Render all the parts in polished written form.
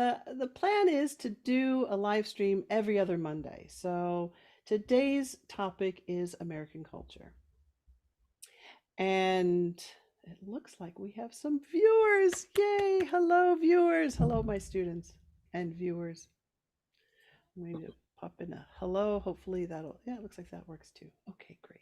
The plan is to do a live stream every other Monday. So today's topic is American culture. And it looks like we have some viewers. Yay! Hello, viewers. Hello, my students and viewers. I'm going to pop in a hello. Hopefully that'll, yeah, it looks like that works too. Okay, great.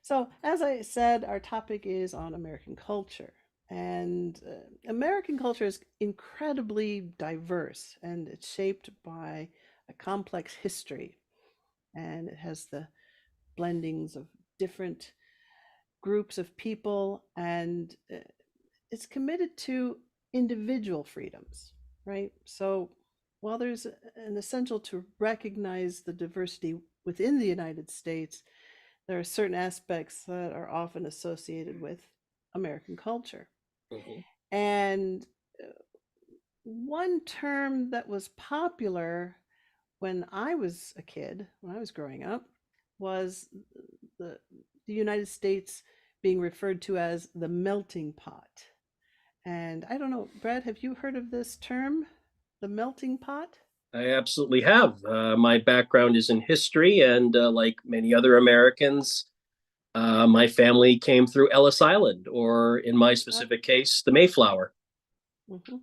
So, as I said, our topic is on American culture. And American culture is incredibly diverse and it's shaped by a complex history. And it has the blendings of different groups of people and it's committed to individual freedoms, right? So, while there's an essential to recognize the diversity within the United States, there are certain aspects that are often associated with American culture. Mhm. And one term that was popular when I was a kid, when I was growing up, was the, the United States being referred to as the melting pot. And I don't know, Brad, have you heard of this term, the melting pot? I absolutely have. My background is in history, and like many other Americans, my family came through Ellis Island, or in my Uh, specific case, the Mayflower. mhm.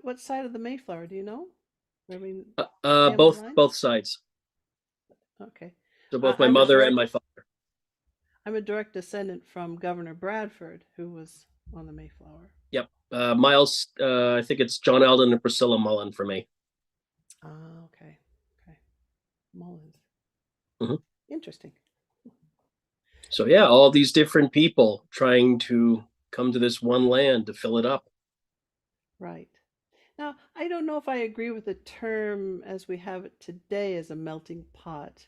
What side of the Mayflower do you know? I mean, family line? Both sides. Okay. So both my I'm a mother and direct my father. descendant from Governor Bradford, who was on the Mayflower. Yep. Miles, I think it's John Alden and Priscilla Mullen for me. Ah, okay. Okay. Mullins. Mhm. Interesting. So yeah, all these different people trying to come to this one land to fill it up. Right. Now, I don't know if I agree with the term as we have it today as a melting pot.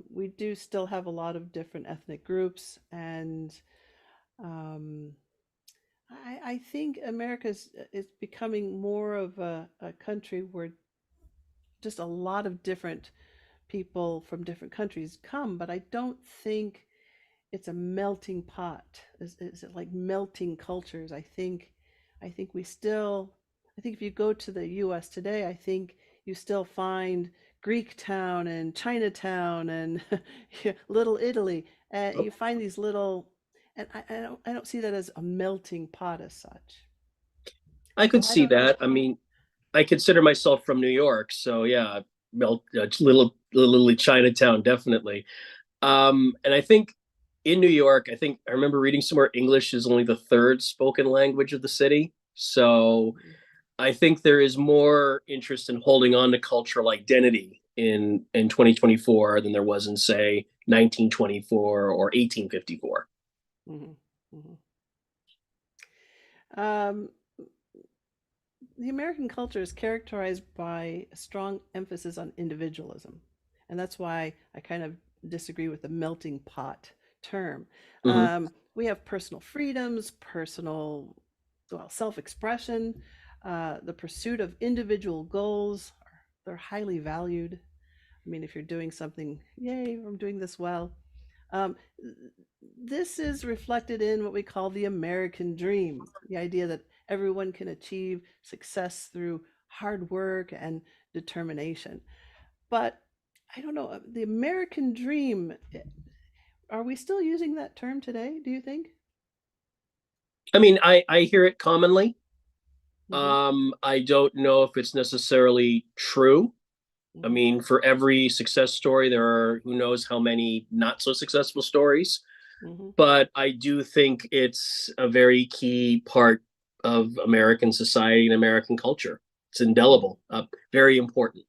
We do still have a lot of different ethnic groups, and um, I think America is becoming more of a country where just a lot of different people from different countries come, but I don't think it's a melting pot. Is it like melting cultures? I think we still I think if you go to the US today, I think you still find Greek town and Chinatown and Little Italy. Oh, You find these little and I don't see that as a melting pot as such. I So could I see don't know. that. I mean, I consider myself from New York, so yeah, little Chinatown definitely. And I think in New York, I remember reading somewhere English is only the third spoken language of the city. So I think there is more interest in holding on to cultural identity in 2024 than there was in say 1924 or 1854. Hmm. Hmm. Um, the American culture is characterized by a strong emphasis on individualism. And that's why I kind of disagree with the melting pot term. Mm-hmm. We have personal freedoms, personal, well, self expression, the pursuit of individual goals. They're highly valued. I mean, if you're doing something, yay, I'm doing this well. Um, this is reflected in what we call the American dream, the idea that everyone can achieve success through hard work and determination. But I don't know, the American dream, are we still using that term today, do you think? I mean, I hear it commonly. Mm-hmm. I don't know if it's necessarily true. I Mm-hmm. mean, for every success story, there are who knows how many not so successful stories. Mm-hmm. But I do think it's a very key part of American society and American culture. It's Mm-hmm. indelible, very important.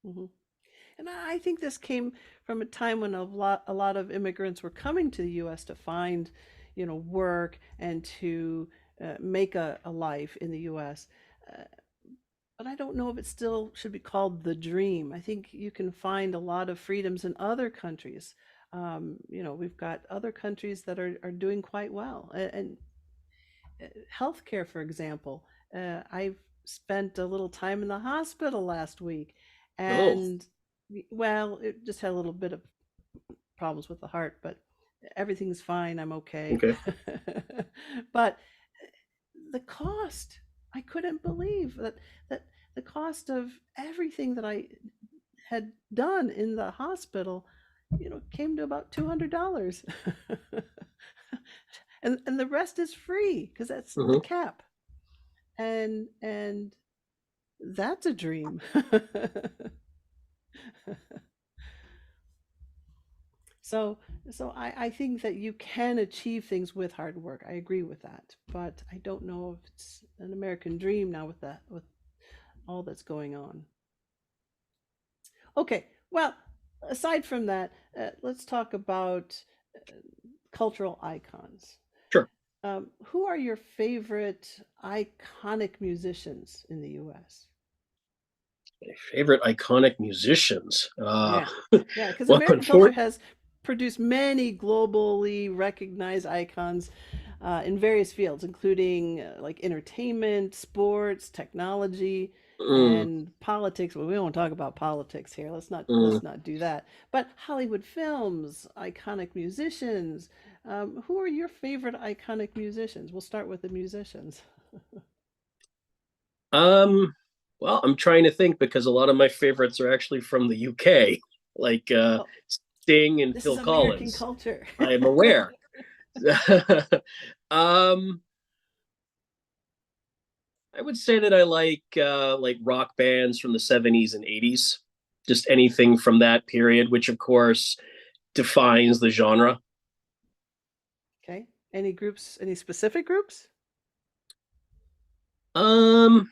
Mm-hmm. And I think this came from a time when a lot of immigrants were coming to the U.S. to find, work and to make a life in the U.S. Uh, but I don't know if it still should be called the dream. I think you can find a lot of freedoms in other countries. We've got other countries that are doing quite well. And healthcare, for example, I've spent a little time in the hospital last week, Oh, and well, it just had a little bit of problems with the heart, but everything's fine. I'm okay. okay. But the cost. I couldn't believe that the cost of everything that I had done in the hospital, came to about $200. And the rest is free because that's the Hmm. cap. And that's a dream. So so I think that you can achieve things with hard work. I agree with that. But I don't know if it's an American dream now with all that's going on. Okay, well, aside from that, let's talk about uh, cultural icons. Sure. Who are your favorite iconic musicians in the U.S.? My favorite iconic musicians. Yeah, yeah, because Well, American culture has produced many globally recognized icons in various fields, including like entertainment, sports, technology, mm, and politics. Well, we don't talk about politics here. mm. Let's not do that. But Hollywood films, iconic musicians. Who are your favorite iconic musicians? We'll start with the musicians. Um, well, I'm trying to think because a lot of my favorites are actually from the UK, like Oh, Sting and this is Phil American Collins. culture. I am aware. um, I would say that I like rock bands from the 70s and 80s, just anything from that period, which of course defines the genre. Okay. Any groups? Any specific groups? Um,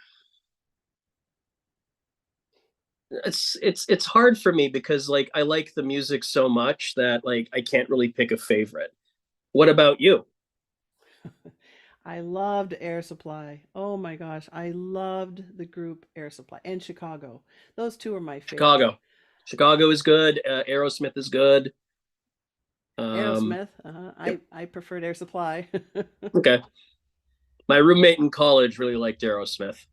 it's hard for me because like I like the music so much that like I can't really pick a favorite. What about you? I loved Air Supply. Oh my gosh, I loved the group Air Supply and Chicago. Those two are my favorite. Chicago. Chicago is good. Aerosmith is good. Um, Aerosmith. yep. I preferred Air Supply. Okay. My roommate in college really liked Aerosmith.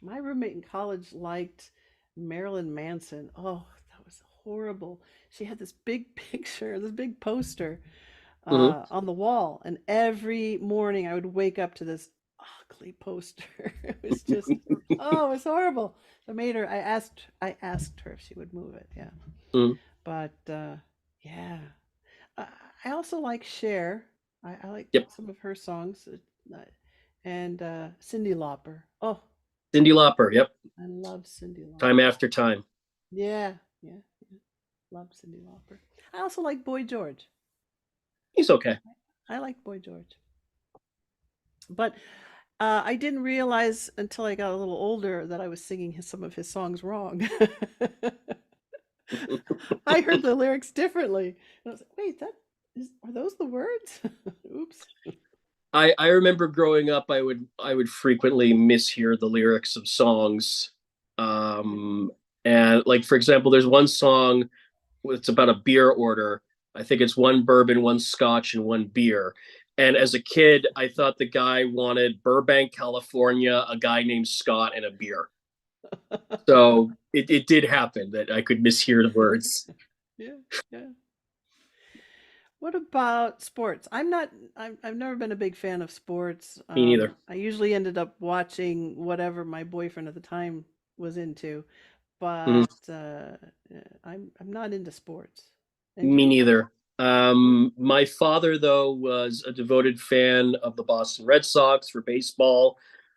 My roommate in college liked Marilyn Manson. Oh, that was horrible. She had this big picture, this big poster Hmm. on the wall, and every morning I would wake up to this ugly poster. It was just, oh, it was horrible. I made her. I asked her if she would move it. Yeah, Hmm. but yeah, I, I also like Cher. I like Yep. some of her songs, and Cyndi Lauper. Oh, Cyndi Lauper. Yep. I love Cyndi Time Lauper. after time. Yeah, yeah, yeah. Love Cyndi Lauper. I also like Boy George. He's okay. I like Boy George. But I didn't realize until I got a little older that I was singing some of his songs wrong. I heard the lyrics differently. And I was like, wait, are those the words? Oops. I remember growing up, I would frequently mishear the lyrics of songs. Um, and like for example, there's one song. It's about a beer order. I think it's one bourbon, one scotch, and one beer. And as a kid, I thought the guy wanted Burbank, California, a guy named Scott, and a beer. So it did happen that I could mishear the words. Yeah, yeah. What about sports? I've never been a big fan of sports. Me neither. I usually ended up watching whatever my boyfriend at the time was into, Mhm. but I'm not into sports. And Me you? neither. My father, though, was a devoted fan of the Boston Red Sox for baseball,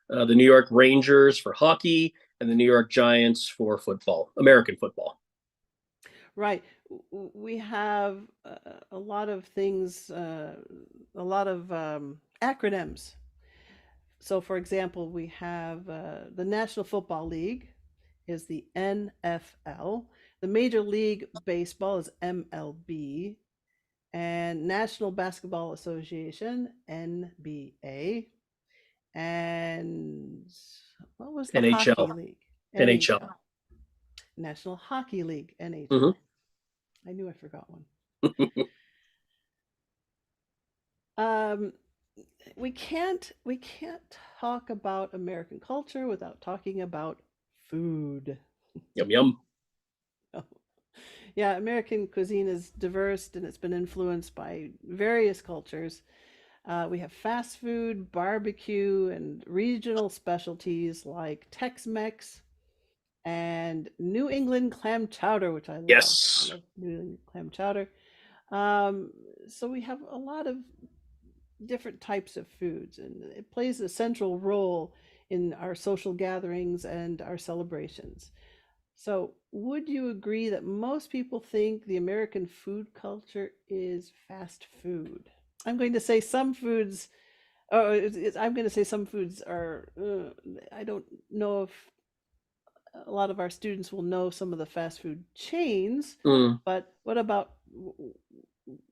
the New York Rangers for hockey, and the New York Giants for football, American football. Right. We have a lot of things, a lot of acronyms. So, for example, we have the National Football League is the NFL. The Major League Baseball is MLB, and National Basketball Association (NBA), and what was the hockey NHL, league? NHL. NHL, National Hockey League (NHL). Hmm. I knew I forgot one. Um, we can't talk about American culture without talking about food. Yum yum. Yeah, American cuisine is diverse and it's been influenced by various cultures. We have fast food, barbecue, and regional specialties like Tex-Mex and New England clam chowder, which I love. I Yes. love New England clam chowder. Um, so we have a lot of different types of foods, and it plays a central role in our social gatherings and our celebrations. So, would you agree that most people think the American food culture is fast food? I'm going to say some foods. Oh, I'm going to say some foods are. I don't know if a lot of our students will know some of the fast food chains, Mm. but what about?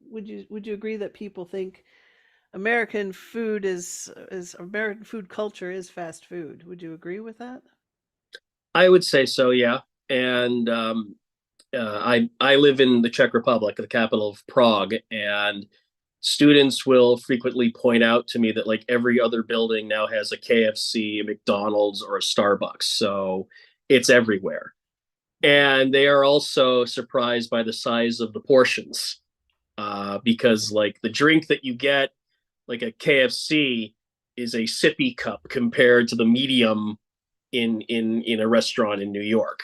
Would you agree that people think American food is American food culture is fast food? Would you agree with that? I would say so, yeah. And I live in the Czech Republic, the capital of Prague, and students will frequently point out to me that like every other building now has a KFC, a McDonald's, or a Starbucks. So it's everywhere. And they are also surprised by the size of the portions, because like the drink that you get, like a KFC, is a sippy cup compared to the medium in a restaurant in New York.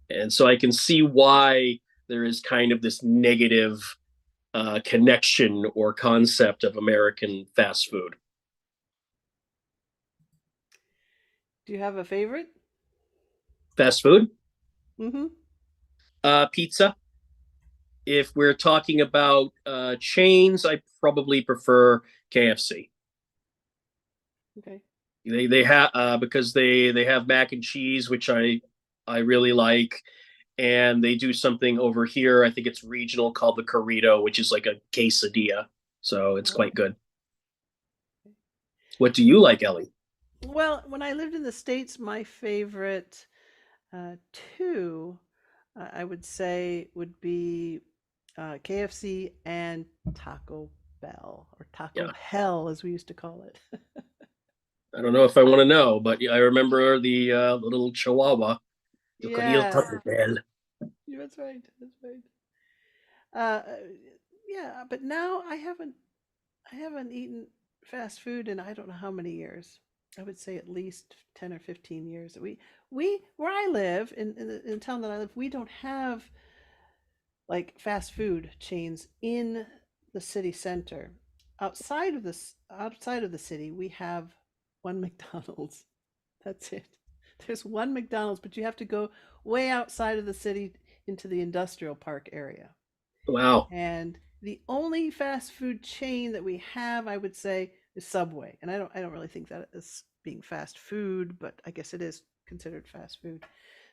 And so I can see why there is kind of this negative connection or concept of American fast food. Do you have a favorite? Fast food, Mm-hmm. pizza. If we're talking about chains, I probably prefer KFC. Okay. They have because they have mac and cheese, which I really like, and they do something over here. I think it's regional called the Corrido, which is like a quesadilla. So it's Oh. quite good. What do you like, Ellie? Well, when I lived in the States, my favorite two, I would say, would be KFC and Taco Bell, or Taco Yeah, Hell, as we used to call it. I don't know if I want to know, but I remember the little Chihuahua. Yo quería Yes, Taco Bell. that's right. That's right. Uh, yeah, but now I haven't eaten fast food in I don't know how many years. I would say at least 10 or 15 years. We where I live in the town that I live, we don't have like fast food chains in the city center. Outside of the city, we have one McDonald's. That's it. There's one McDonald's, but you have to go way outside of the city into the industrial park area. Wow. And the only fast food chain that we have, I would say, is Subway. And I don't really think that is being fast food, but I guess it is considered fast food.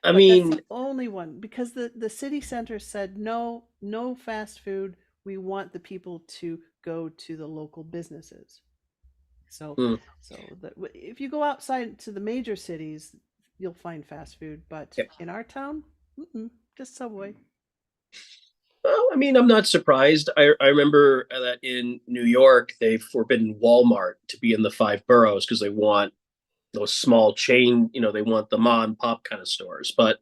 I But that's mean, the only one because the city center said no, no fast food. We want the people to go to the local businesses. So hmm, if you go outside to the major cities, you'll find fast food. But yeah. in our town, just Subway. Well, I mean, I'm not surprised. I remember that in New York, they've forbidden Walmart to be in the five boroughs because they want those small chain, they want the mom and pop kind of stores. But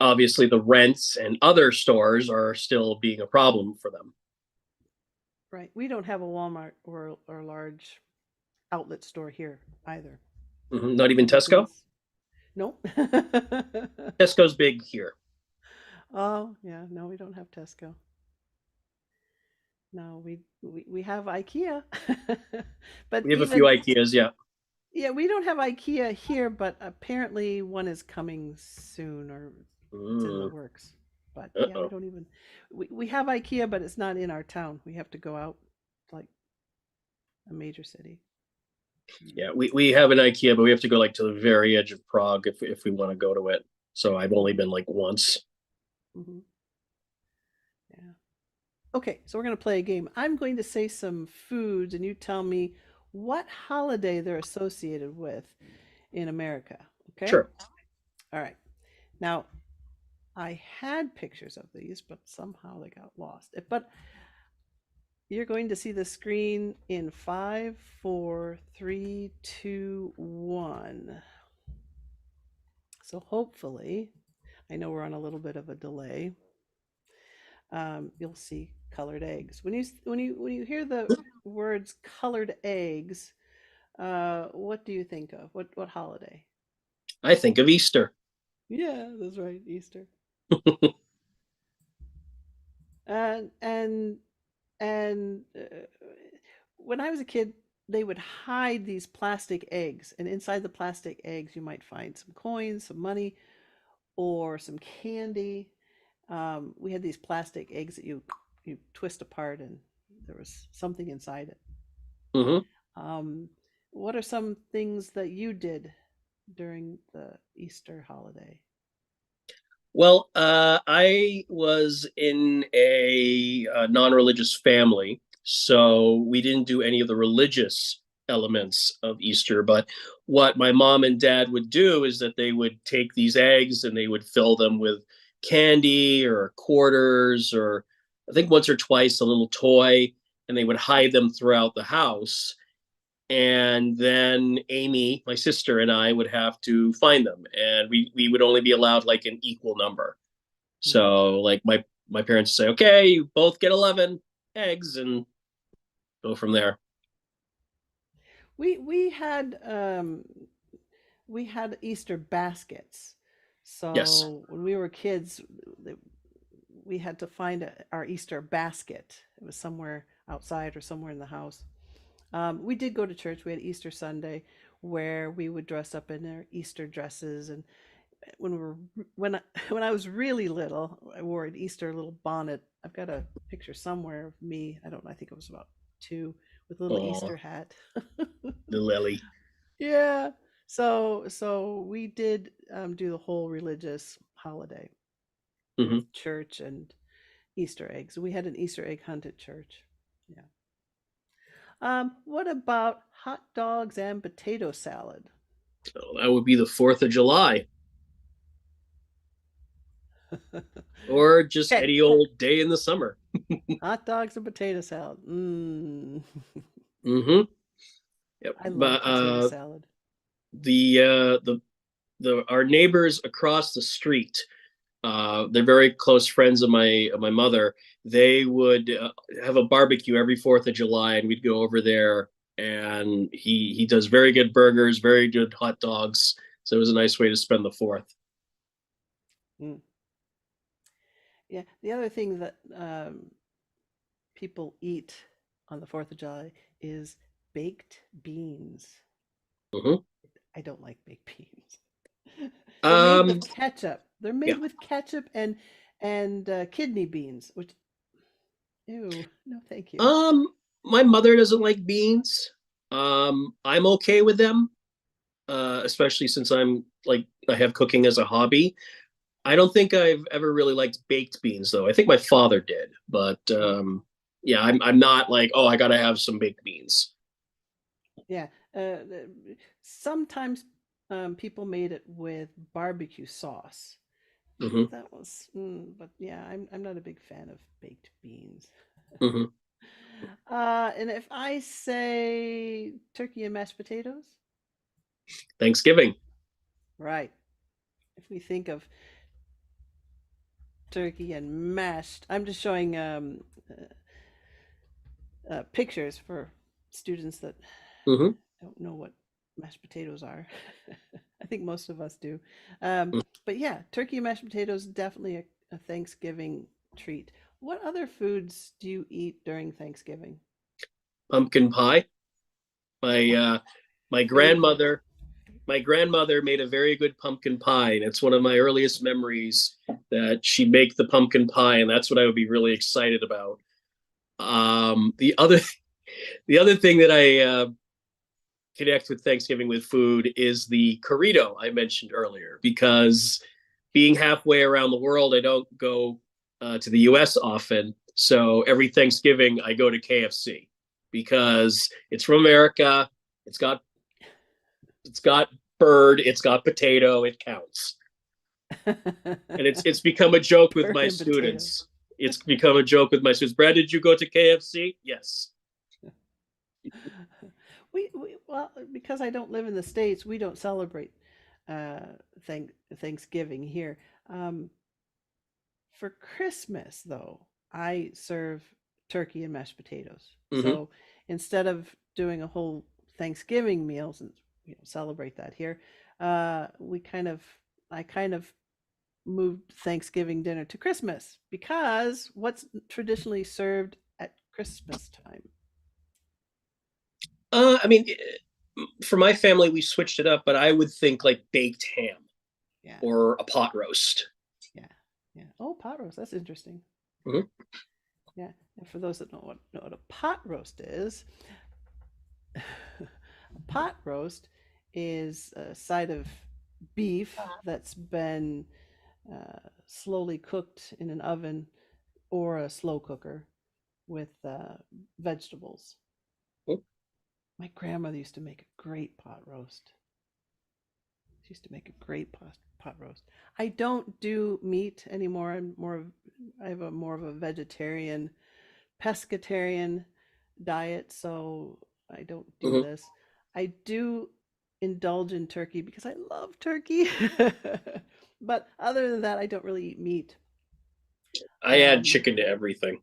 obviously, the rents and other stores are still being a problem for them. Right. We don't have a Walmart or a large outlet store here either. Not even Tesco. Everything's nope. Tesco's big here. Oh, yeah, no, we don't have Tesco. No, we have IKEA. But We have a few even IKEAs. Yeah. yeah, we don't have IKEA here, but apparently one is coming soon or it's in the works. But yeah, we Uh-oh. don't even we have IKEA, but it's not in our town. We have to go out like a major city. Yeah, we have an IKEA, but we have to go like to the very edge of Prague if we want to go to it. So I've only Hmm. been like once. Hmm. Yeah. Okay, so we're going to play a game. I'm going to say some foods, and you tell me what holiday they're associated with in America. Okay? Sure. All right. Now, I had pictures of these, but somehow they got lost. But you're going to see the screen in 5, 4, 3, 2, 1. So hopefully, I know we're on a little bit of a delay. You'll see colored eggs. When you hear the words colored eggs, what do you think of? What holiday? I think of Easter. Yeah, that's right, Easter. And when I was a kid, they would hide these plastic eggs, and inside the plastic eggs, you might find some coins, some money, or some candy. We had these plastic eggs that you twist apart, and there was something inside it. Hmm. Um, what are some things that you did during the Easter holiday? Well, I was in a non-religious family, so we didn't do any of the religious elements of Easter. But what my mom and dad would do is that they would take these eggs and they would fill them with candy or quarters, or I think once or twice a little toy, and they would hide them throughout the house. And then Amy, my sister, and I would have to find them, and we would only be allowed like an equal number. Hmm. So like my parents say, okay, you both get 11 eggs, and go from there. We we had um, we had Easter baskets. Yes. So when we were kids, we had to find our Easter basket. It was somewhere outside or somewhere in the house. We did go to church. We had Easter Sunday where we would dress up in our Easter dresses. And when we were when I, when I was really little, I wore an Easter little bonnet. I've got a picture somewhere of me. I don't know. I think it was about two with a little Oh, Easter hat. the Lily. Yeah. So we did do the whole religious holiday Hmm. with church and Easter eggs. We had an Easter egg hunt at church. Yeah. What about hot dogs and potato salad? So that would be the 4th of July, or just Okay, any old day in the summer. hot dogs and potato salad. Mm. Hmm. Yep. I love But potato salad. the our neighbors across the street, they're very close friends of my mother. They would have a barbecue every 4th of July, and we'd go over there. And he does very good burgers, very good hot dogs. So it was a nice way to spend the fourth. Mm. Yeah. The other thing that people eat on the 4th of July is baked beans. Hmm. I don't like baked beans. They're made Um, with ketchup. They're yeah. made with ketchup and kidney beans, which ew, no, thank you. Um, my mother doesn't like beans. I'm okay with them, especially since I have cooking as a hobby. I don't think I've ever really liked baked beans though. I think my father did, but yeah, I'm not like, oh, I gotta have some baked beans. Yeah. Sometimes people made it with barbecue sauce. Hmm. That was, but yeah, I'm not a big fan of baked beans. Hmm. And if I say turkey and mashed potatoes, Thanksgiving. right? If we think of turkey and mashed, I'm just showing pictures for students that Hmm. don't know what mashed potatoes are. I think most of us do. Um, but yeah, turkey and mashed potatoes definitely a Thanksgiving treat. What other foods do you eat during Thanksgiving? Pumpkin pie. My my Favorite. grandmother my grandmother made a very good pumpkin pie, and it's one of my earliest memories that she'd make the pumpkin pie, and that's what I would be really excited about. The other thing that I connect with Thanksgiving with food is the corrido I mentioned earlier, because being halfway around the world, I don't go to the US often. So every Thanksgiving, I go to KFC because it's from America. It's got it's got bird, it's got potato, it counts. And it's become a joke with Bird my and potato. students. It's become a joke with my students. Brad, did you go to KFC? Yes. We well, because I don't live in the States, we don't celebrate uh, Thanksgiving here. Um, for Christmas, though, I serve turkey and mashed potatoes. Hmm. So instead of doing a whole Thanksgiving meal, since we don't celebrate that here, we kind of, I kind of moved Thanksgiving dinner to Christmas because what's traditionally served at Christmas time? I mean, for my family, we switched it up, but I would think like baked ham Yeah, or a pot roast. yeah, yeah. Oh, pot roast. That's interesting. Hmm. Yeah. And for those that know what a pot roast is, a pot roast is a side of beef that's been slowly cooked in an oven or a slow cooker with vegetables. My grandmother used to make a great pot roast. She used to make a great pot roast. I don't do meat anymore. I have a more of a vegetarian, pescatarian diet, so I don't do Hmm. this. I do indulge in turkey because I love turkey. But other than that, I don't really eat meat. I add Um, chicken to everything.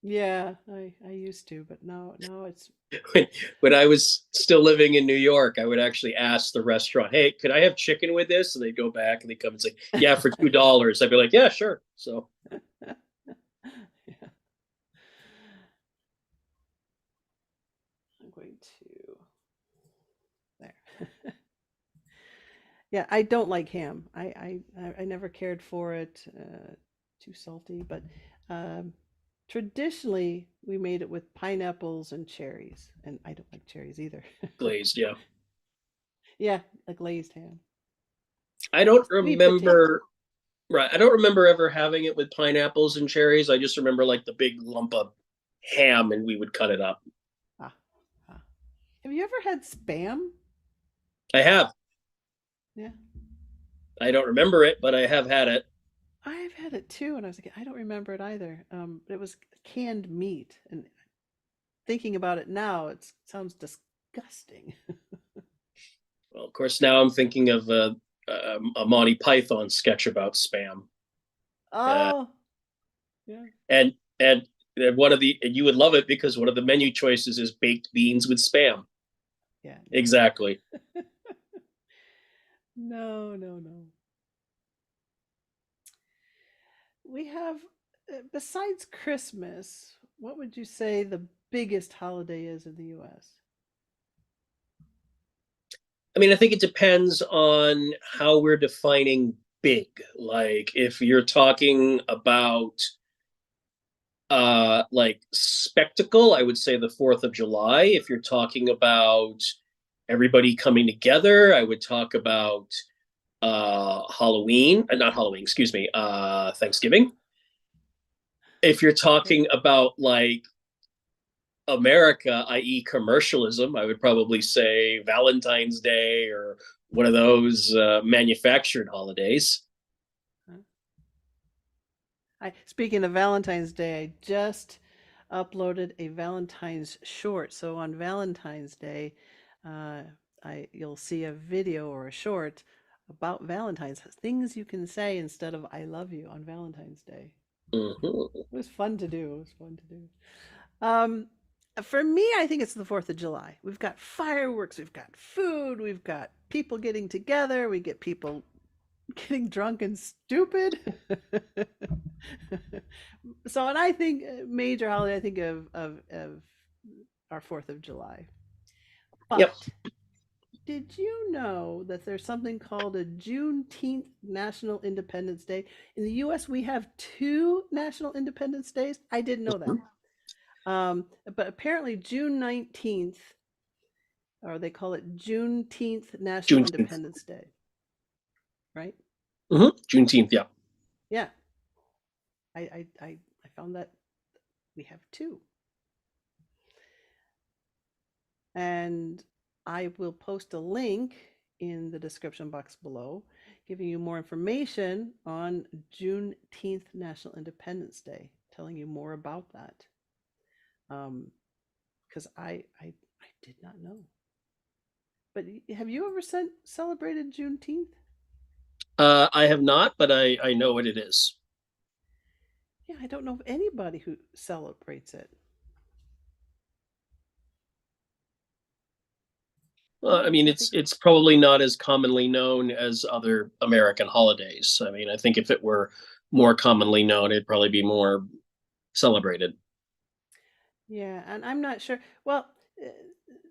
yeah, I used to, but now it's when, when I was still living in New York, I would actually ask the restaurant, "Hey, could I have chicken with this?" And they go back and they come and say, "Yeah, for $2." I'd be like, "Yeah, sure." So yeah, I'm going to there. Yeah, I don't like ham. I never cared for it. Too salty, but um, traditionally we made it with pineapples and cherries, and I don't like cherries either. glazed, yeah. Yeah, a glazed ham, I don't sweet potato. remember. Right, I don't remember ever having it with pineapples and cherries. I just remember like the big lump of ham, and we would cut it up. Ah, ah. Have you ever had spam? I have. Yeah, I don't remember it, but I have had it. I've had it too, and I was like, I don't remember it either. It was canned meat, and thinking about it now, it sounds disgusting. Well, of course, now I'm thinking of a Monty Python sketch about spam, uh, Oh, yeah, and and one of the and you would love it because one of the menu choices is baked beans with spam. yeah, no, Exactly. no, no, no. We have, besides Christmas, what would you say the biggest holiday is in the US? I mean, I think it depends on how we're defining big. Like if you're talking about like spectacle, I would say the 4th of July. If you're talking about everybody coming together, I would talk about Halloween, not Halloween, excuse me, Thanksgiving. If you're Okay. talking about like America, i.e., commercialism, I would probably say Valentine's Day or one of those manufactured holidays. Huh? Speaking of Valentine's Day, I just uploaded a Valentine's short. So on Valentine's Day, uh, you'll see a video or a short about Valentine's things you can say instead of "I love you" on Valentine's Day. Mm-hmm. It was fun to do. It was fun to do. Um, for me, I think it's the 4th of July. We've got fireworks, we've got food, we've got people getting together, we get people getting drunk and stupid. So, and I think major holiday, I think of our 4th of July. Yep. But did you know that there's something called a Juneteenth National Independence Day? In the US, we have two National Independence Days. I didn't know that. Mm-hmm. But apparently, June 19th, or they call it Juneteenth National Juneteenth. Independence Day, right? Mm-hmm. Juneteenth. Yeah. Yeah, I found that we have two. And I will post a link in the description box below, giving you more information on Juneteenth National Independence Day, telling you more about that. Because I did not know. But have you ever celebrated Juneteenth? I have not, but I know what it is. Yeah, I don't know of anybody who celebrates it. I mean, I think it's probably not as commonly known as other American holidays. I mean, I think if it were more commonly known, it'd probably be more celebrated. yeah, and I'm not sure. Well, uh,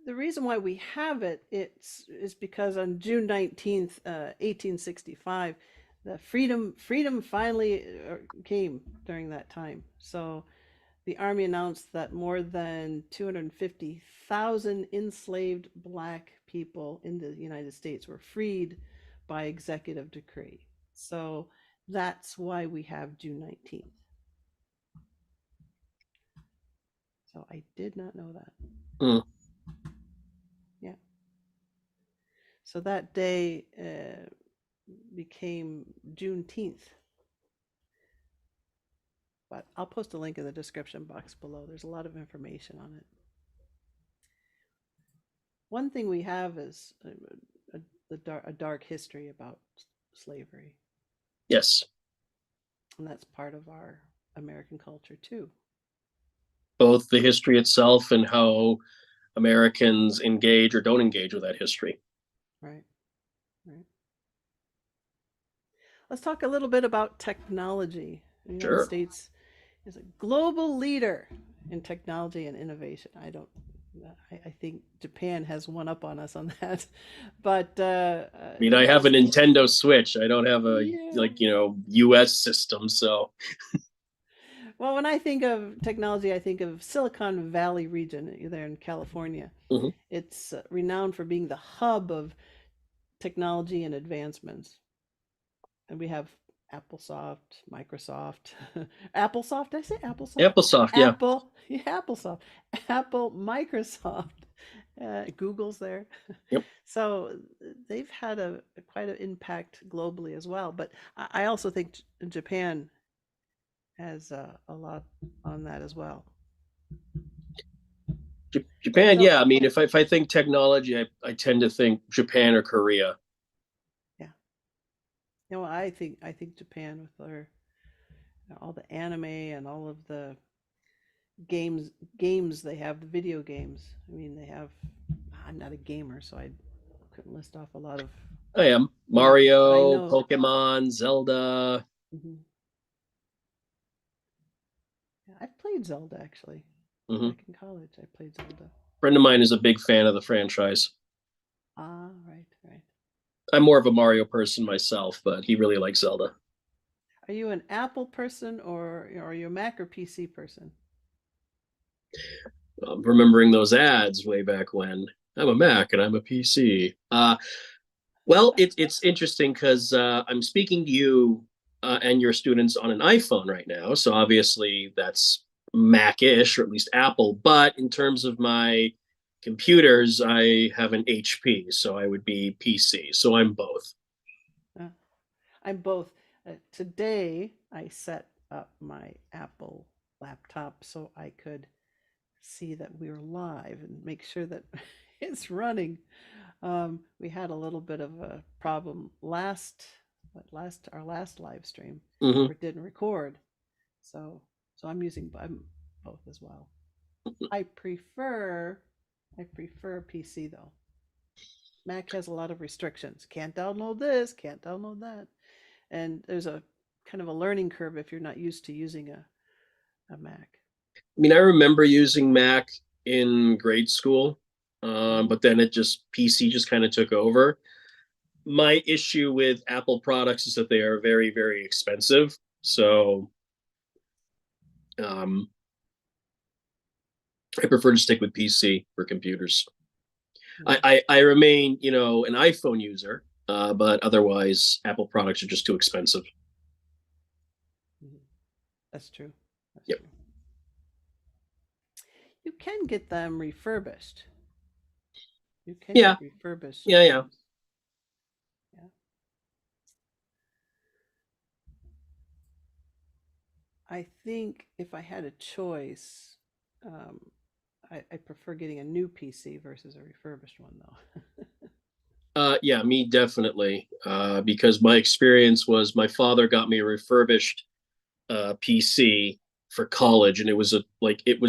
the reason why we have it is because on June 19th, 1865, the freedom finally came during that time. So the army announced that more than 250,000 enslaved black people in the United States were freed by executive decree. So that's why we have June 19th. So I did not know that. Mm. Yeah. So that day became Juneteenth. But I'll post a link in the description box below. There's a lot of information on it. One thing we have is a dark history about slavery, Yes, and that's part of our American culture too. both the history itself and how Americans engage or don't engage with that history. Right, right. Let's talk a little bit about technology. The United Sure. States is a global leader in technology and innovation. I think Japan has one up on us on that, but I mean, the I have United a States, Nintendo Switch. I don't have a yeah. like, US system, so Well, when I think of technology, I think of Silicon Valley region there in California. mhm. It's renowned for being the hub of technology and advancements. And we have Applesoft, Microsoft, Applesoft. Did I say Applesoft? Applesoft, yeah. Apple, yeah, Applesoft, Apple, Microsoft, Google's there. Yep. So they've had a quite an impact globally as well. But I also think Japan has a lot on that as well. Japan, So yeah. I mean, if I think technology, I tend to think Japan or Korea. yeah, I think Japan with their all the anime and all of the games they have, the video games. I mean, they have. I'm not a gamer, so I couldn't list off a lot of I am games, but I Mario, know. Pokemon, Zelda. Mhm. Yeah, I've played Zelda actually. Hmm. Back in college, I played Zelda. Friend of mine is a big fan of the franchise. Ah, right, right. I'm more of a Mario person myself, but he really likes Zelda. Are you an Apple person or are you a Mac or PC person? Remembering those ads way back when. I'm a Mac and I'm a PC. Well, it's interesting because I'm speaking to you and your students on an iPhone right now. So obviously that's Mac-ish or at least Apple. But in terms of my computers, I have an HP, so I would be PC. So I'm both. Uh, I'm both. Today, I set up my Apple laptop so I could see that we were live and make sure that it's running. We had a little bit of a problem last our last live stream Hmm. where it didn't record. So I'm both as well. I prefer I prefer PC though. Mac has a lot of restrictions. Can't download this, can't download that. And there's a kind of a learning curve if you're not used to using a Mac. I mean, I remember using Mac in grade school, Hmm. but then PC just kind of took over. My issue with Apple products is that they are very, very expensive. So um, I prefer to stick with PC for computers. Hmm. I remain, an iPhone user, but otherwise Apple products are just too expensive. Hmm. That's true. That's Yep. true. You can get them refurbished. You can Yeah. get refurbished Yeah. Yeah. ones. Yeah. I think if I had a choice, um, I prefer getting a new PC versus a refurbished one, though. Yeah, me definitely. Because my experience was my father got me a refurbished PC for college, and it was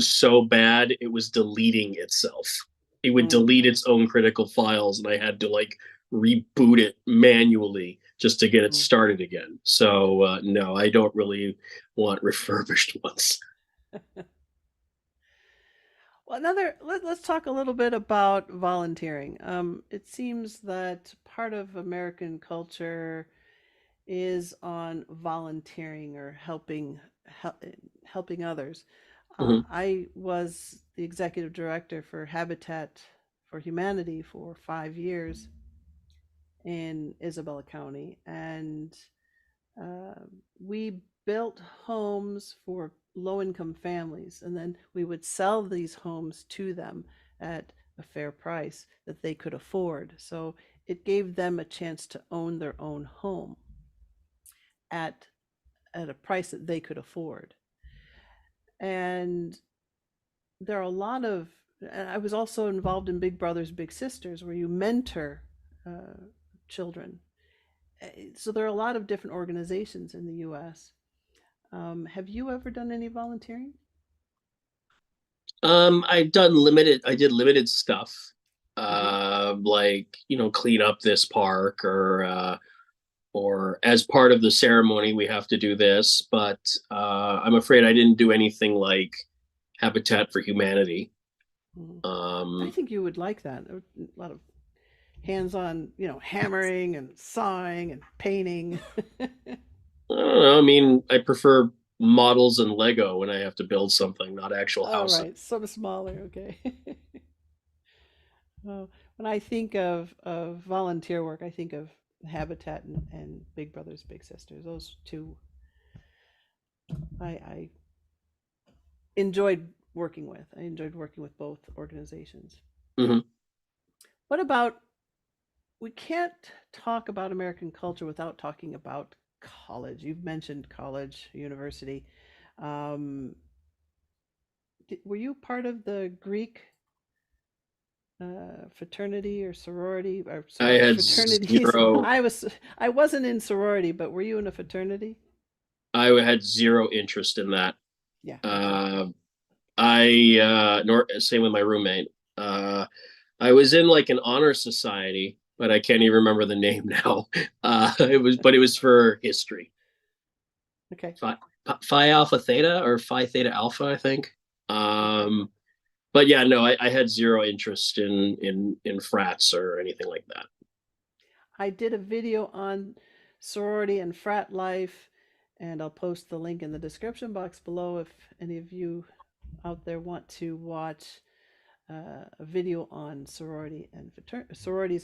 so bad it was deleting itself. it would Mm, delete its own critical files, and I had to like reboot it manually just to get it mm. started again. So no, I don't really want refurbished ones. Well, let's talk a little bit about volunteering. It seems that part of American culture is on volunteering or helping others. Mhm. I was the executive director for Habitat for Humanity for 5 years in Isabella County, and uh, we built homes for low income families, and then we would sell these homes to them at a fair price that they could afford. So it gave them a chance to own their own home at at a price that they could afford. And there are a lot of, and I was also involved in Big Brothers Big Sisters, where you mentor children. So there are a lot of different organizations in the U.S. Have you ever done any volunteering? I did limited stuff, Mm-hmm. like, clean up this park, or as part of the ceremony, we have to do this. But I'm afraid I didn't do anything like Habitat for Humanity. Mm-hmm. I Um, think you would like that. A lot of hands-on, hammering and sawing and painting. I don't know. I mean, I prefer models and Lego when I have to build something, not actual All houses. right, some smaller, okay. Oh, when I think of volunteer work, I think of Habitat and Big Brothers Big Sisters. Those two I enjoyed working with. I enjoyed working with both organizations. Hmm. What about, we can't talk about American culture without talking about college. You've mentioned college, university. Um, were you part of the Greek fraternity or sorority? Or I sorry, had fraternities. zero. I wasn't in sorority, but were you in a fraternity? I had zero interest in that. Yeah, exactly. Uh, I nor same with my roommate. I was in like an honor society, but I can't even remember the name now. But it was for history. Okay. Phi, Phi Alpha Theta or Phi Theta Alpha, I think. Okay. Um, but yeah, no, I had zero interest in frats or anything like that. I did a video on sorority and frat life, and I'll post the link in the description box below if any of you out there want to watch a video on sororities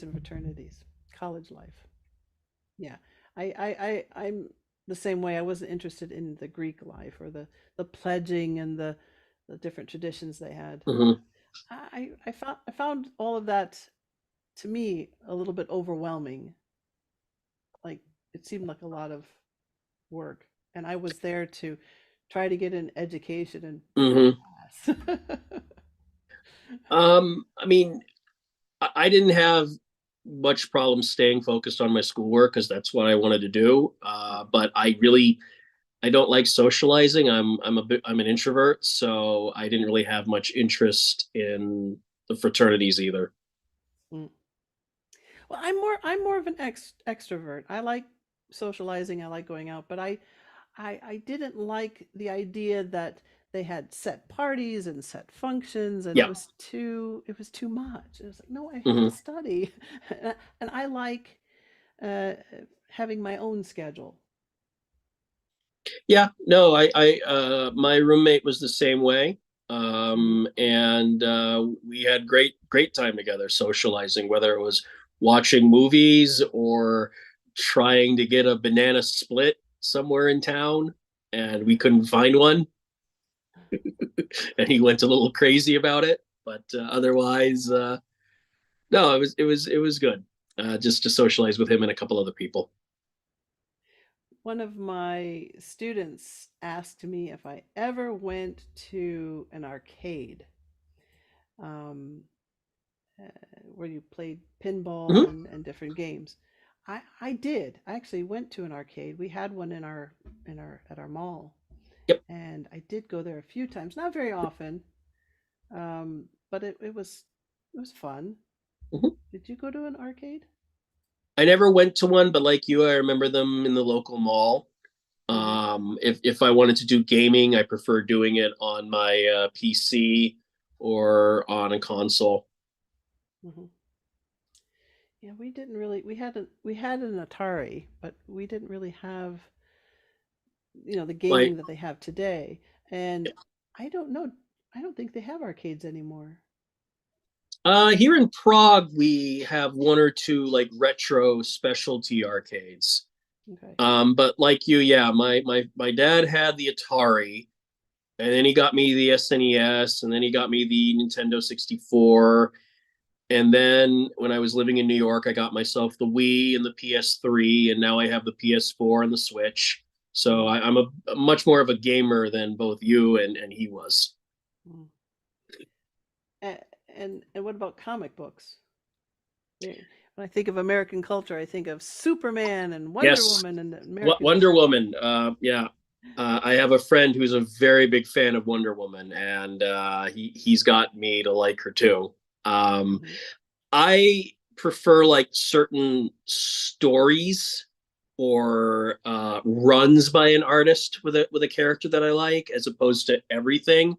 and fraternities, college life. Yeah, I'm the same way. I wasn't interested in the Greek life or the pledging and the different traditions they had. Hmm. I found all of that, to me, a little bit overwhelming. Like, it seemed like a lot of work, and I was there to try to get an education and Hmm. pass. I mean, I didn't have much problem staying focused on my schoolwork because that's what I wanted to do. But I don't like socializing. I'm an introvert, so I didn't really have much interest in the fraternities either. Mm. Well, I'm more of an extrovert. I like socializing. I like going out, but I didn't like the idea that they had set parties and set functions, and it Yeah. was too much. It was like, no, I have to Hmm. study, and I like uh, having my own schedule. Yeah. No, my roommate was the same way. Mhm. And we had great time together socializing, whether it was watching movies or trying to get a banana split somewhere in town, and we couldn't find one, and he went a little crazy about it. But otherwise, no, it was good. Just to socialize with him and a couple other people. One of my students asked me if I ever went to an arcade, um, uh, where you played pinball Hmm. and different games. I did. I actually went to an arcade. We had one in our at our mall, Yep. and I did go there a few times, not very often, but it was. It was fun. Mhm. Did you go to an arcade? I never went to one, but like you, I remember them in the local mall. Mm-hmm. If I wanted to do gaming, I prefer doing it on my PC or on a console. Mm-hmm. Yeah, we didn't really. We had an Atari, but we didn't really have the Like gaming that they have today. And I don't know. I don't think they have arcades anymore. here in Prague, we have one or two like retro specialty arcades. Okay. But like you, yeah, my dad had the Atari, and then he got me the SNES, and then he got me the Nintendo 64. And then when I was living in New York, I got myself the Wii and the PS3, and now I have the PS4 and the Switch. So Mm-hmm. I'm a much more of a gamer than both you and he was. Mm. And what about comic books? When I think of American culture, I think of Superman and Wonder Yes, Woman, and Americans. Wonder Woman. Yeah, I have a friend who's a very big fan of Wonder Woman, and he's got me to like her too. Um, Mhm. I prefer like certain stories or runs by an artist with a character that I like, as opposed to everything,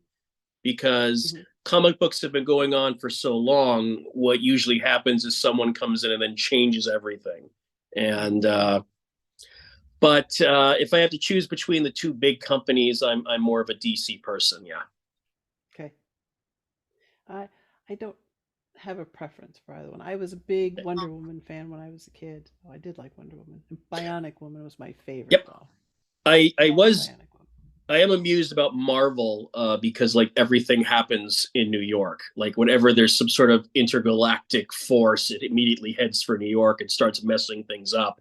because Mhm. comic books have been going on for so long. What usually happens is someone comes in and then changes everything. Mhm. And but if I have to choose between the two big companies, I'm more of a DC person. Yeah. Okay. I I don't have a preference for either one. I was a big Wonder Woman fan when I was a kid. Oh, I did like Wonder Woman. And Bionic Woman was my favorite, Yep. though. I Love was Bionic Woman. I am amused about Marvel because like everything happens in New York. Like whenever there's some sort of intergalactic force, it immediately heads for New York and starts messing things up.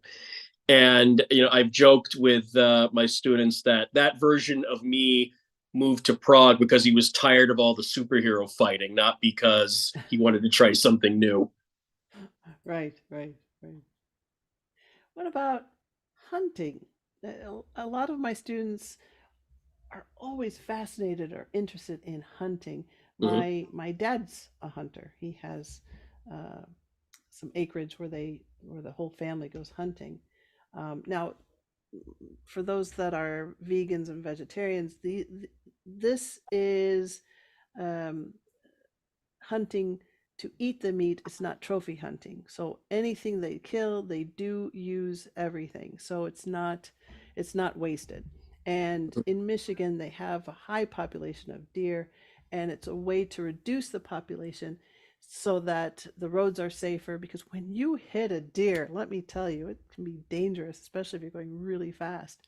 And I've joked with my students that that version of me moved to Prague because he was tired of all the superhero fighting, not because he wanted to try something new. Right, right, right. What about hunting? A lot of my students are always fascinated or interested in hunting. Mm-hmm. My dad's a hunter. He has uh, some acreage where the whole family goes hunting. Now, for those that are vegans and vegetarians, this is um, hunting to eat the meat. It's not trophy hunting. So anything they kill, they do use everything. So it's not wasted. And in Michigan, they have a high population of deer, and it's a way to reduce the population so that the roads are safer. Because when you hit a deer, let me tell you, it can be dangerous, especially if you're going really fast.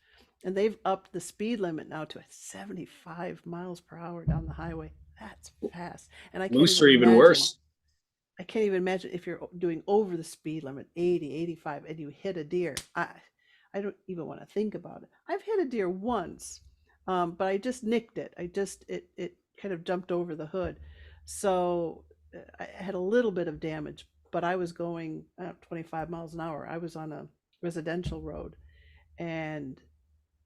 And they've upped the speed limit now to 75 miles per hour down the highway. That's fast. And Moose are even worse. I can't even imagine if you're doing over the speed limit, 80, 85, and you hit a deer. I don't even want to think about it. I've hit a deer once, but I just nicked it. It kind of jumped over the hood. So I had a little bit of damage, but I was going 25 miles an hour. I was on a residential road, and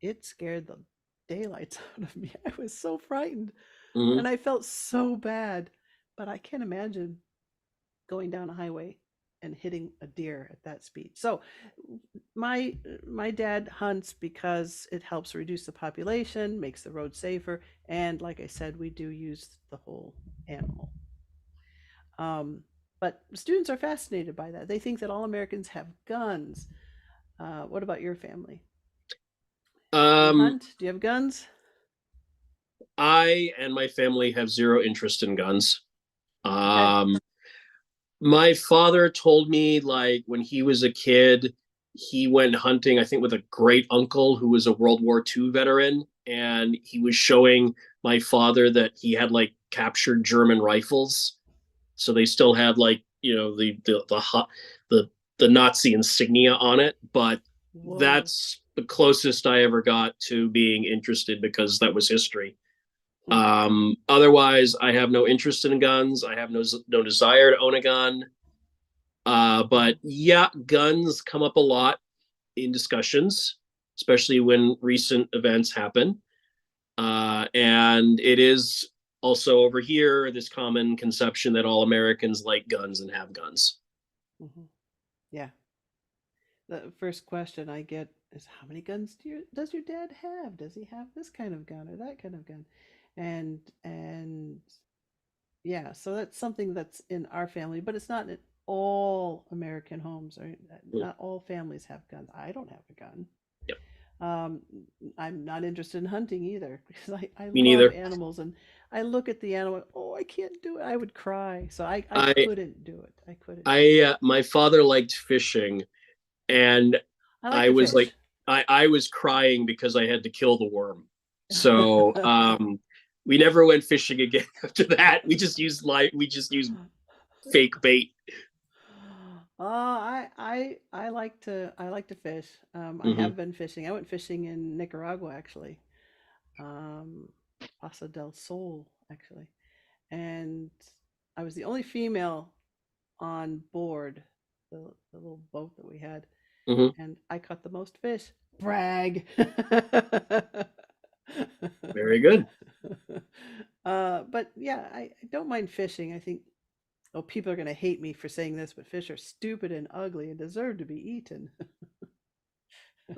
it scared the daylights out of me. I was so frightened, Mm-hmm. and I felt so bad. But I can't imagine going down a highway and hitting a deer at that speed. So my dad hunts because it helps reduce the population, makes the road safer, and like I said, we do use the whole animal. Um, but students are fascinated by that. They think that all Americans have guns. What about your family? Do you Um, hunt? Do you have guns? I and my family have zero interest in guns. Okay. Um, my father told me like when he was a kid, he went hunting, I think, with a great uncle who was a World War II veteran. And he was showing my father that he had like captured German rifles. So they still had like, the the Nazi insignia on it. But Whoa. that's the closest I ever got to being interested because that was history. Hmm. Otherwise, I have no interest in guns. I have no desire to own a gun. Hmm. But yeah, guns come up a lot in discussions, especially when recent events happen. And it is also over here, this common conception that all Americans like guns and have guns. Hmm. Yeah. The first question I get is, how many guns does your dad have? Does he have this kind of gun or that kind of gun? And yeah, so that's something that's in our family, but it's not in all American homes, or Mm, not all families have guns. I don't have a gun. yep. Um, I'm not interested in hunting either because I Me love neither. animals, and I look at the animal, oh, I can't do it. I would cry. So I I couldn't do it. I couldn't do it. my father liked fishing, and I like I to was like, fish. I was crying because I had to kill the worm. So we never went fishing again after that. We just used fake bait. I like to fish. I Hmm. have been fishing. I went fishing in Nicaragua actually, um, Paso del Sol actually, and I was the only female on board the little boat that we had, Hmm. and I caught the most fish. Brag. Very good. But yeah, I don't mind fishing. I think, oh, people are going to hate me for saying this, but fish are stupid and ugly and deserve to be eaten.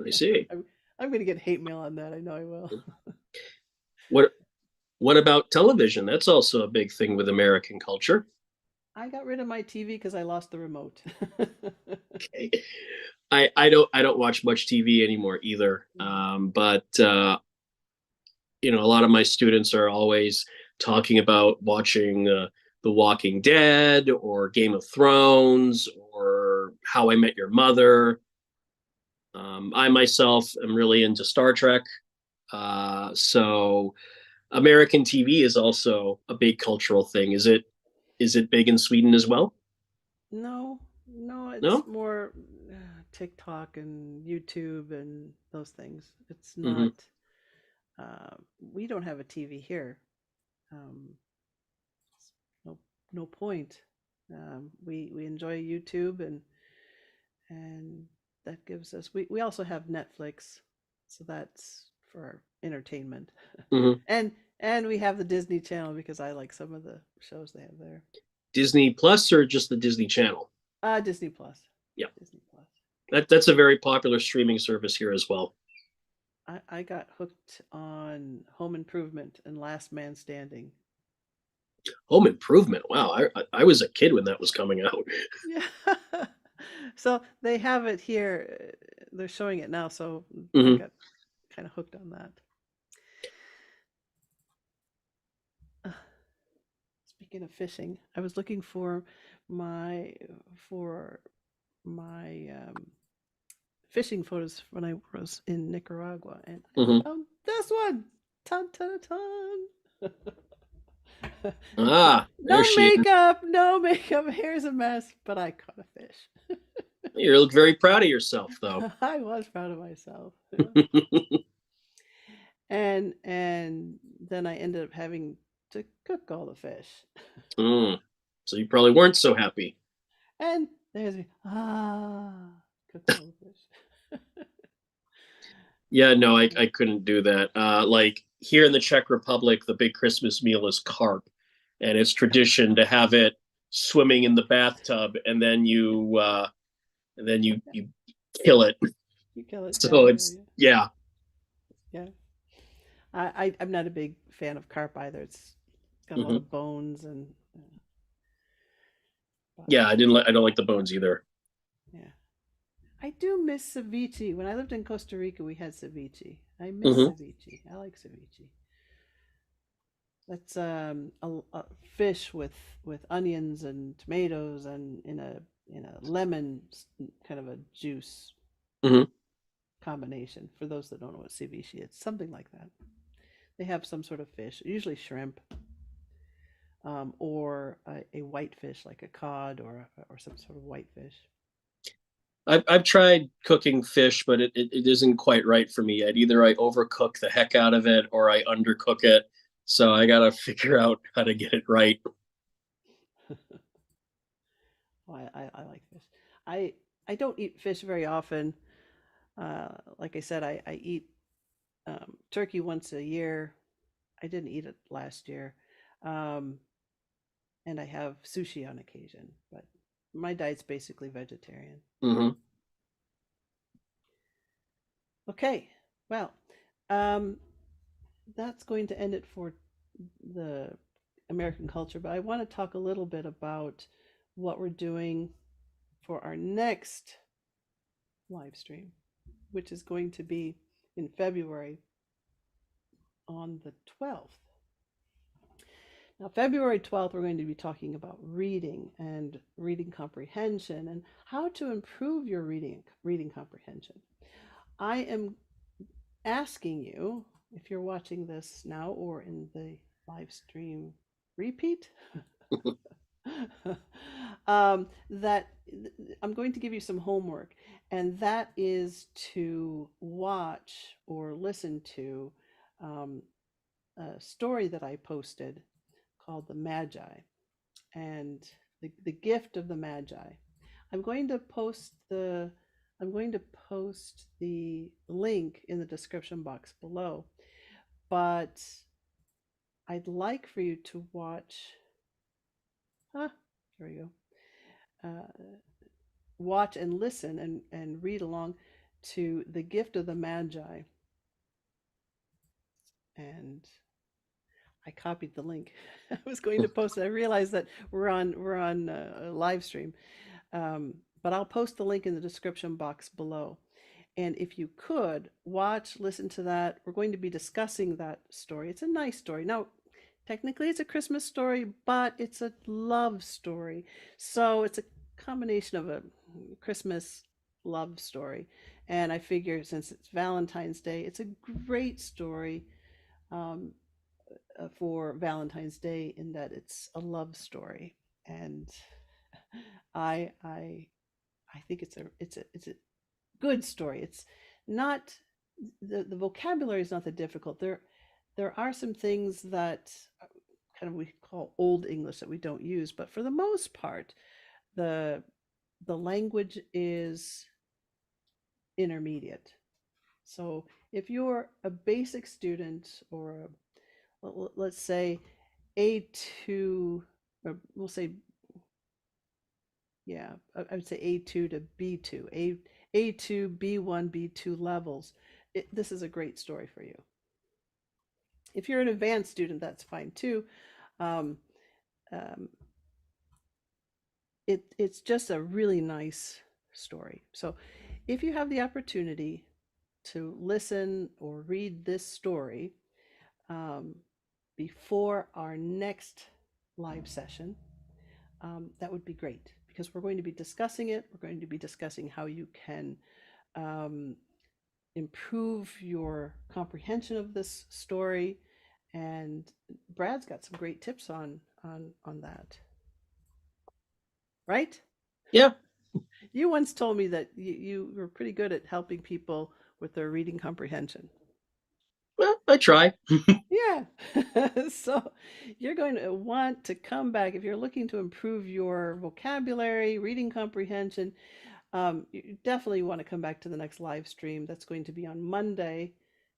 I see. I'm, I'm going to get hate mail on that. I know I will. What what about television? That's also a big thing with American culture. I got rid of my TV because I lost the remote. Okay. I don't watch much TV anymore either. But a lot of my students are always talking about watching The Walking Dead or Game of Thrones or How I Met Your Mother. I myself am really into Star Trek. So American TV is also a big cultural thing. Is it big in Sweden as well? No, no, it's No? more TikTok and YouTube and those things. It's Hmm. not. We don't have a TV here. Um, no, no point. We enjoy YouTube, and that gives us. We also have Netflix, so that's for our entertainment, Hmm. and we have the Disney Channel because I like some of the shows they have there. Disney Plus or just the Disney Channel? Disney Plus, Yeah, Disney Plus. that's a very popular streaming service here as well. I got hooked on Home Improvement and Last Man Standing. Home Improvement. Wow, I was a kid when that was coming out. Yeah. So they have it here. They're showing it now, so I Hmm. got kind of hooked on that. Uh, Speaking of fishing, I was looking my for my fishing photos when I was in Nicaragua, and Hmm. I found this one. Ton ton ton. Ah, there No she is. makeup, no makeup. Hair's a mess, but I caught a fish. You look very proud of yourself, though. I was proud of myself. Yeah. And then I ended up having to cook all the fish. Mm. So you probably weren't so happy. And there's me, cooked all the fish. Yeah, no, I couldn't do that. Like here in the Czech Republic, the big Christmas meal is carp, and it's tradition to have it swimming in the bathtub, and then you kill it. You kill it. Yeah, So yeah, it's yeah. yeah. Yeah. I'm not a big fan of carp either. It's got a lot Hmm. of bones and but Yeah, I don't like the bones either. yeah. I do miss ceviche. When I lived in Costa Rica, we had ceviche. I miss Hmm. ceviche. I like ceviche. That's a fish with onions and tomatoes and in a lemon kind of a juice Hmm. combination. For those that don't know what ceviche is, something like that. They have some sort of fish, usually shrimp, or a white fish like a cod or some sort of white fish. I've tried cooking fish, but it isn't quite right for me yet. Either I overcook the heck out of it or I undercook it. So I gotta figure out how to get it right. Oh, I like fish. I I don't eat fish very often. Like I said, I eat turkey once a year. I didn't eat it last year. Um, and I have sushi on occasion, but my diet's basically vegetarian. Mm-hmm. Okay, well, um, that's going to end it for the American culture, but I want to talk a little bit about what we're doing for our next live stream, which is going to be in February on the 12th. Now, February 12th, we're going to be talking about reading and reading comprehension and how to improve your reading comprehension. I am asking you, if you're watching this now or in the live stream repeat, that I'm going to give you some homework, and that is to watch or listen to um, a story that I posted called The Magi and the gift of the Magi. I'm going to post the I'm going to post the link in the description box below, but I'd like for you to watch. There we go. Watch and listen and read along to The Gift of the Magi. And I copied the link. I was going to post it. I realized that we're on a live stream, but I'll post the link in the description box below. And if you could watch, listen to that, we're going to be discussing that story. It's a nice story. Now, technically, it's a Christmas story, but it's a love story. So it's a combination of a Christmas love story. And I figure since it's Valentine's Day, it's a great story um, for Valentine's Day in that it's a love story. And I I I think it's a good story. It's not the vocabulary is not that difficult. There are some things that kind of we call old English that we don't use, but for the most part, the the language is intermediate. So if you're a basic student or let's say A2, or we'll say, yeah, I would say A2 to B2, A2, B1, B2 levels, this is a great story for you. If you're an advanced student, that's fine too. Um, um, it's just a really nice story. So if you have the opportunity to listen or read this story um, before our next live session, that would be great because we're going to be discussing it. We're going to be discussing how you can um, improve your comprehension of this story. And Brad's got some great tips on that. Right? Yeah. You once told me that you were pretty good at helping people with their reading comprehension. Well, I try. Yeah. So you're going to want to come back if you're looking to improve your vocabulary, reading comprehension. You definitely want to come back to the next live stream. That's going to be on Monday,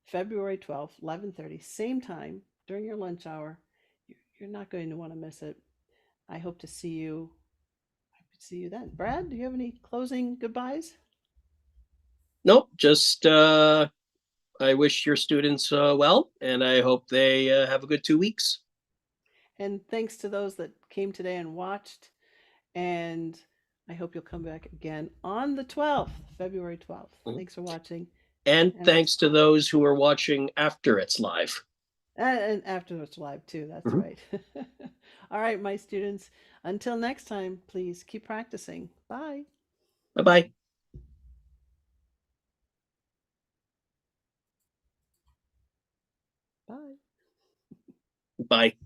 February 12th, 11:30, same time during your lunch hour. You're not going to want to miss it. I hope to see you. I hope to see you then. Brad, do you have any closing goodbyes? Nope. Just I wish your students well, and I hope they have a good 2 weeks. And thanks to those that came today and watched. And I hope you'll come back again on the 12th, February 12th. Mhm. Thanks for watching. And And thanks to those who are watching after it's live. and after it's live too. That's Mhm. right. All right, my students. Until next time, please keep practicing. Bye. Bye-bye. Bye. Bye.